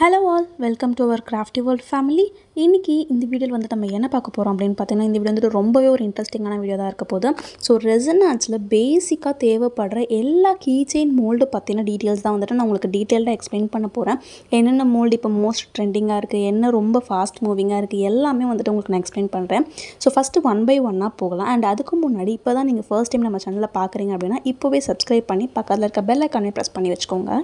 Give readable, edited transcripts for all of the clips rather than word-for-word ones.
Hello all, welcome to our Crafty World family. இன்னைக்கு இந்த வீடியோல வந்து நம்ம என்ன பார்க்க போறோம் அப்படினு பார்த்தீங்கன்னா இந்த வீடியோ வந்து ரொம்பவே ஒரு இன்ட்ரஸ்டிங்கான வீடியோ தான் இருக்க போகுது. சோ ரெசின் ஆர்ட்ஸ்ல பேசிக்கா தேவைப்படுற எல்லா கீ செயின் மோல்ட் பத்தின டீடைல்ஸ் தான் வந்து நான் உங்களுக்கு டீடைலா எக்ஸ்பிளைன் பண்ண போறேன். என்னென்ன மோல்ட் இப்போ மோஸ்ட் ட்ரெண்டிங்கா இருக்கு, என்ன ரொம்ப ஃபாஸ்ட் மூவிங்கா இருக்கு எல்லாமே வந்து உங்களுக்கு நான் எக்ஸ்பிளைன் பண்றேன். சோ ஃபர்ஸ்ட் ஒன் பை ஒன்னா போகலாம். அண்ட் அதுக்கு முன்னாடி இப்போதான் நீங்க ஃபர்ஸ்ட் டைம் நம்ம சேனலை பார்க்கறீங்க அப்படினா இப்போவே சப்ஸ்கிரைப் பண்ணி பக்கத்துல இருக்க பெல் ஐகானை பிரஸ் பண்ணி வெச்சுக்கோங்க.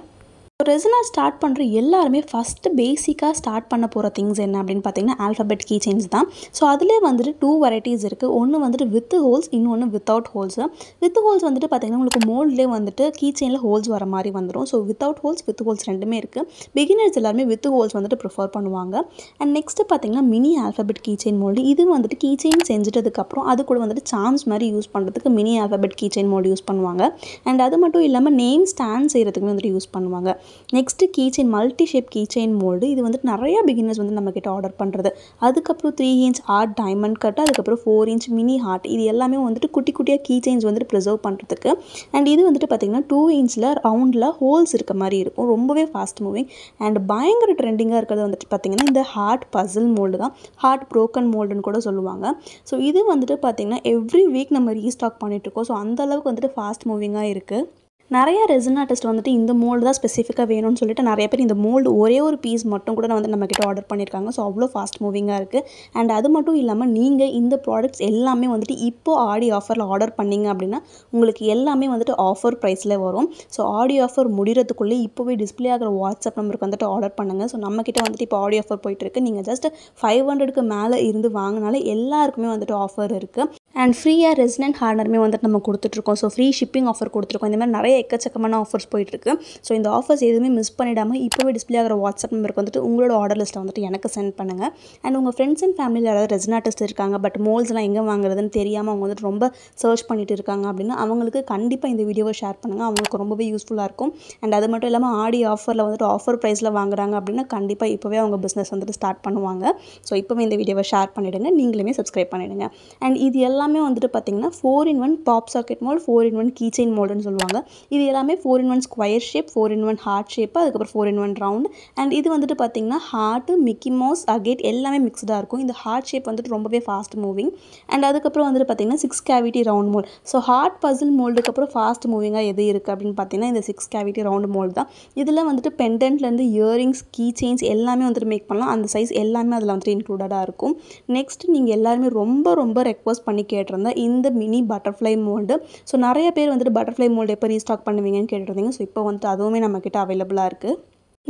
ரெசின் ஆர்ட் ஸ்டார்ட் பண்ணுற எல்லாருமே ஃபஸ்ட்டு பேசிக்காக ஸ்டார்ட் பண்ண போகிற திங்ஸ் என்ன அப்படின்னு பார்த்தீங்கன்னா ஆல்ஃபபெட் கீ செயின்ஸ் தான். ஸோ அதிலே வந்துட்டு 2 வெரைட்டிஸ் இருக்குது. ஒன்று வந்துட்டு வித் ஹோல்ஸ், இன்னொன்று வித்தவுட் ஹோல்ஸ். வித் ஹோல்ஸ் வந்துட்டு பார்த்தீங்கன்னா உங்களுக்கு மோல்ட்லேயே வந்துட்டு கீ செயினில் ஹோல்ஸ் வர மாதிரி வந்துடும். So without holes with holes ரெண்டுமே இருக்குது. பிகினர்ஸ் எல்லாருமே வித் ஹோல்ஸ் வந்துட்டு ப்ரிஃபர் பண்ணுவாங்க. அண்ட் நெக்ஸ்ட்டு பார்த்தீங்கன்னா mini alphabet key chain mould. இது வந்துட்டு கீ செயின் செஞ்சுட்டதுக்கப்புறம் அது கூட வந்துட்டு சார்ம்ஸ் மாதிரி யூஸ் பண்ணுறதுக்கு mini alphabet key chain mould use பண்ணுவாங்க. அண்ட் அது மட்டும் இல்லாமல் நேம் ஸ்டாண்ட் செய்கிறதுக்குமே வந்துட்டு யூஸ் பண்ணுவாங்க. Next key chain multi shape key chain mould. இது வந்துட்டு நிறைய பிகினர்ஸ் வந்து நம்மக்கிட்ட ஆர்டர் பண்ணுறது. அதுக்கப்புறம் 3 இன்ச் ஹார்ட் டைமண்ட் கட், அதுக்கப்புறம் 4 இன்ச் மினி ஹார்ட். இது எல்லாமே வந்துட்டு குட்டி குட்டியாக கீ செயின்ஸ் வந்துட்டு ப்ரிசர்வ் பண்ணுறதுக்கு. அண்ட் இது வந்துட்டு பார்த்திங்கன்னா 2 இன்ச்சில் ரவுண்டில் ஹோல்ஸ் இருக்க மாதிரி இருக்கும். ரொம்பவே ஃபாஸ்ட் மூவிங் அண்ட் பயங்கர ட்ரெண்டிங்காக இருக்கிறது வந்துட்டு பார்த்திங்கன்னா இந்த ஹார்ட் பசில் மோல்டு தான். ஹார்ட் ப்ரோக்கன் மோல்டுன்னு கூட சொல்லுவாங்க. ஸோ இது வந்துட்டு பார்த்திங்கன்னா எவ்ரி வீக் நம்ம ரீஸ்டாக் பண்ணிகிட்ருக்கோம். ஸோ அந்தளவுக்கு வந்துட்டு ஃபாஸ்ட் மூவிங்காக இருக்குது. நிறைய ரெசின் ஆர்டிஸ்ட் வந்துட்டு இந்த மோல்டு தான் ஸ்பெசிஃபிக்காக வேணும்னு சொல்லிட்டு நிறைய பேர் இந்த மோல்டு ஒரே ஒரு பீஸ் மட்டும் கூட வந்து நம்மக்கிட்ட ஆர்டர் பண்ணியிருக்காங்க. ஸோ அவ்வளோ ஃபாஸ்ட் மூவிங்காக இருக்குது. அண்ட் அது மட்டும் இல்லாமல் நீங்கள் இந்த ப்ராடக்ட்ஸ் எல்லாமே வந்துட்டு இப்போது ஆடி ஆஃபரில் ஆர்டர் பண்ணிங்க அப்படின்னா உங்களுக்கு எல்லாமே வந்துட்டு ஆஃபர் ப்ரைஸில் வரும். ஸோ ஆடி ஆஃபர் முடிகிறதுக்குள்ளே இப்போவே டிஸ்பிளே ஆகிற வாட்ஸ்அப் நம்பருக்கு வந்துட்டு ஆர்டர் பண்ணுங்கள். ஸோ நம்மக்கிட்ட வந்துட்டு இப்போ ஆடி ஆஃபர் போயிட்டுருக்கு. நீங்கள் ஜஸ்ட் 500க்கு மேலே இருந்து வாங்கினாலே எல்லாருக்குமே வந்துட்டு ஆஃபர் இருக்குது. அண்ட் ஃப்ரீயாக ரெசிடென்ட் ஹார்னருமே வந்துட்டு நம்ம கொடுத்துட்ருக்கோம். ஸோ ஃப்ரீ ஷிப்பிங் ஆஃபர் கொடுத்துருக்கோம். இந்த மாதிரி நிறைய எக்கச்சக்கமான ஆஃபர்ஸ் போயிட்டுருக்கு. ஸோ இந்த ஆஃபர்ஸ் எதுவுமே மிஸ் பண்ணிடாமல் இப்போவே டிஸ்பிளே ஆகிற வாட்ஸ்அப் நம்பருக்கு வந்துட்டு உங்களோட ஆர்டர் லிஸ்ட்டை வந்துட்டு எனக்கு சென்ட் பண்ணுங்கள். அண்ட் உங்கள் ஃப்ரெண்ட்ஸ் அண்ட் ஃபேமிலியில் யாராவது ரெசின் ஆர்டிஸ்ட் இருக்காங்க, பட் மோல்ஸ்லாம் எங்கே வாங்குறதுன்னு தெரியாமல் அவங்க வந்துட்டு ரொம்ப சர்ச் பண்ணிட்டு இருக்காங்க அப்படின்னா அவங்களுக்கு கண்டிப்பாக இந்த வீடியோவை ஷேர் பண்ணுங்கள். அவங்களுக்கு ரொம்பவே யூஸ்ஃபுல்லாக இருக்கும். அண்ட் அது மட்டும் இல்லாமல் ஆடி ஆஃபரில் வந்துட்டு ஆஃபர் ப்ரைஸில் வாங்குறாங்க அப்படின்னா கண்டிப்பாக இப்போவே அவங்க பிஸ்னஸ் வந்துட்டு ஸ்டார்ட் பண்ணுவாங்க. ஸோ இப்போவே இந்த வீடியோவை ஷேர் பண்ணிவிடுங்க. நீங்களுமே சப்ஸ்கிரைப் பண்ணிவிடுங்க. அண்ட் இது எல்லாமே வந்துட்டு பார்த்திங்கன்னா 4-in-1 pop socket mould, 4-in-1 key chain மோல்டுன்னு சொல்லுவாங்க. இது எல்லாமே 4-in-1 square shape, 4-in-1 heart shape, அதுக்கப்புறம் 4-in-1 ரவுண்டு. அண்ட் இது வந்துட்டு பார்த்திங்கன்னா ஹார்ட்டு, மிக்கி மவுஸ், அகேட் எல்லாமே மிக்ஸ்டாக இருக்கும். இந்த ஹார்ட் ஷேப் வந்துட்டு ரொம்பவே ஃபாஸ்ட் மூவிங். அண்ட் அதுக்கப்புறம் வந்துட்டு பார்த்திங்கன்னா 6 cavity round mould. So hard puzzle மோல்டுக்கு அப்புறம் ஃபாஸ்ட் மூவிங்காக எது இருக்குது அப்படின்னு பார்த்தீங்கன்னா இந்த 6 கேவிட்டி ரவுண்ட் மோல்டு தான். இதில் வந்துட்டு பெண்டன்ட்லேருந்து இயரிங்ஸ், கீ செயின்ஸ் எல்லாமே வந்துட்டு மேக் பண்ணலாம். அந்த சைஸ் எல்லாமே அதில் வந்துட்டு இன்க்ளூடடாக இருக்கும். நெக்ஸ்ட் நீங்கள் எல்லாருமே ரொம்ப ரெக்வஸ்ட் பண்ணி கேட்டிருந்தா இந்த மினி பட்டர்ஃப்ளை மோல்டு. ஸோ நிறைய பேர் வந்துட்டு பட்டர்ஃப்ளை மோல்டு எப்போ ரீஸ்டாக் பண்ணுவீங்கன்னு கேட்டிருந்தீங்க. ஸோ இப்போ வந்துட்டு அதுவுமே நம்மக்கிட்ட அவைலபிளாக இருக்குது.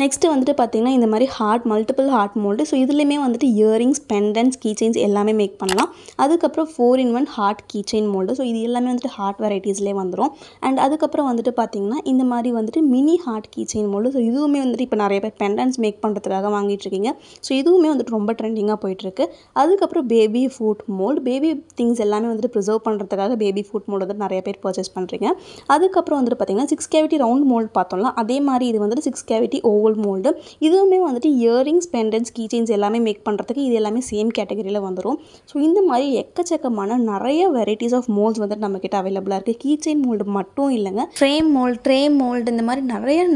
நெக்ஸ்ட்டு வந்துட்டு பார்த்திங்கன்னா இந்த மாதிரி மல்டிபிள் ஹார்ட் மோல்டு. ஸோ இதுலேயுமே வந்துட்டு இயரிங்ஸ், பெண்டன்ட்ஸ், கீ செயின்ஸ் எல்லாமே மேக் பண்ணலாம். அதுக்கப்புறம் 4-in-1 heart key chain mould. So இது எல்லாமே வந்துட்டு ஹார்ட் வெரைட்டிஸ்லேயே வந்துடும். அண்ட் அதுக்கப்புறம் வந்துட்டு பார்த்திங்கன்னா இந்த மாதிரி வந்துட்டு mini heart key chain mould. So இதுவுமே வந்துட்டு இப்போ நிறைய பேர் பெண்டன்ட்ஸ் மேக் பண்ணுறதுக்காக வாங்கிட்டுருக்கீங்க. ஸோ இதுவுமே வந்துட்டு ரொம்ப ட்ரெண்டிங்காக போயிட்டுருக்கு. அதுக்கப்புறம் baby food mould. Baby things எல்லாமே வந்துட்டு ப்ரிசர்வ் பண்ணுறதுக்காக பேபி ஃபுட் மோல்டு வந்துட்டு நிறைய பேர் பர்ச்சேஸ் பண்ணுறீங்க. அதுக்கப்புறம் வந்துட்டு பார்த்திங்கன்னா 6 கேவிட்டி ரவுண்ட் மோல்டு பார்த்தோம்னா அதே மாதிரி இது வந்துட்டு 6 கேவிட்டி ஓவல் மோல்டு. இதுவுமே வந்துட்டு இயரிங்ஸ், பெண்டன்ட்ஸ், கீ செயின்ஸ் எல்லாமே மேக் பண்ணுறதுக்கு இது எல்லாமே சேம் கேட்டகரியில் வந்துடும். ஸோ இந்த மாதிரி எக்கச்சக்கமான நிறைய வெரைட்டிஸ் ஆஃப் மோல்ட்ஸ் வந்துட்டு நம்மக்கிட்ட அவைலபிளாக இருக்குது. கீ செயின் மோல்டு மட்டும் இல்லைங்க, ஃப்ரேம் மோல்டு, ட்ரே மோல்டு, இந்த மாதிரி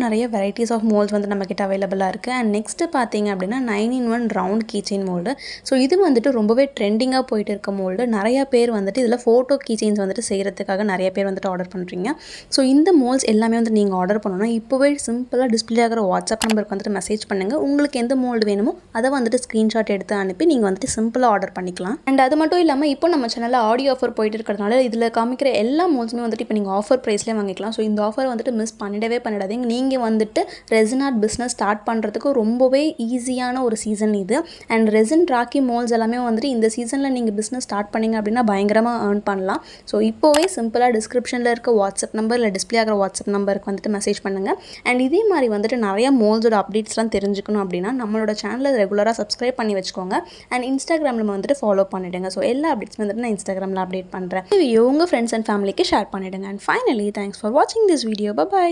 நிறைய வெரைட்டிஸ் ஆஃப் மோல்ட்ஸ் வந்து நம்மக்கிட்ட அவைலபிளாக இருக்குது. அண்ட் நெக்ஸ்ட்டு பார்த்தீங்க அப்படின்னா 9-in-1 round key chain mould. So இது வந்துட்டு ரொம்பவே ட்ரெண்டிங்காக போயிட்டு இருக்க மோல்டு. நிறைய பேர் வந்துட்டு இதில் ஃபோட்டோ கீ செயின்ஸ் வந்துட்டு செய்கிறதுக்காக நிறைய பேர் வந்துட்டு ஆர்டர் பண்ணுறீங்க. ஸோ இந்த மோல்ட்ஸ் எல்லாமே வந்து நீங்கள் ஆர்டர் பண்ணணும்னா இப்போவே சிம்பிளாக டிஸ்பிளே ஆகிற வாட்ஸ்அப் நம்பருக்கு வந்துட்டு மெசேஜ் பண்ணுங்கள். உங்களுக்கு எந்த மோல்டு வேணுமோ அதை வந்துட்டு ஸ்க்ரீன்ஷாட் எடுத்து அனுப்பி நீங்கள் வந்துட்டு சிம்பிளாக ஆர்டர் பண்ணிக்கலாம். அண்ட் அது மட்டும் இல்லாமல் இப்போ நம்ம சேனலில் ஆடியோ ஆஃபர் போயிட்டு இருக்கிறதுனால இதில் காமிக்கிற எல்லா மோல்ட்ஸுமே வந்துட்டு இப்போ நீங்கள் ஆஃபர் ப்ரைஸ்லேயே வாங்கிக்கலாம். ஸோ இந்த ஆஃபர் வந்துட்டு மிஸ் பண்ணிடாதீங்க. நீங்கள் வந்துட்டு ரெசின் ஆர்ட் பிஸ்னஸ் ஸ்டார்ட் பண்ணுறதுக்கு ரொம்பவே ஈஸியான ஒரு சீசன் இது. அண்ட் ரெசின் ராக்கி மோல்ட்ஸ் எல்லாமே வந்துட்டு இந்த சீசனில் நீங்கள் பிஸ்னஸ் ஸ்டார்ட் பண்ணிங்க அப்படின்னா பயங்கரமாக ஏர்ன் பண்ணலாம். ஸோ இப்போவே சிம்பிளாக டிஸ்கிரிப்ஷனில் இருக்க வாட்ஸ்அப் நம்பர் இல்லை டிஸ்பிளே ஆகிற வாட்ஸ்அப் நம்பருக்கு வந்துட்டு மெசேஜ் பண்ணுங்கள். அண்ட் இதே மாதிரி வந்துட்டு நிறைய மோல்ஸோட அப்டேட்ஸ்லாம் தெரிஞ்சுக்கணும் அப்படின்னா நம்மளோட சேனலை ரெகுலராக சப்ஸ்கிரைப் பண்ணி வச்சுக்கோங்க. அண்ட் இன்ஸ்டாகிராமில் வந்துட்டு ஃபாலோ பண்ணிவிடுங்க. ஸோ எல்லா அப்டேட்ஸ் வந்துட்டு நான் இன்ஸ்டாகிராமில் அப்டேட் பண்ணுறேன். வீடியோ உங்கள் ஃப்ரெண்ட்ஸ் அண்ட் ஃபேமிலிக்கு ஷேர் பண்ணிவிடுங்க. அண்ட் ஃபைனலி தேங்க்ஸ் ஃபார் வாட்சிங் திஸ் வீடியோ. பை.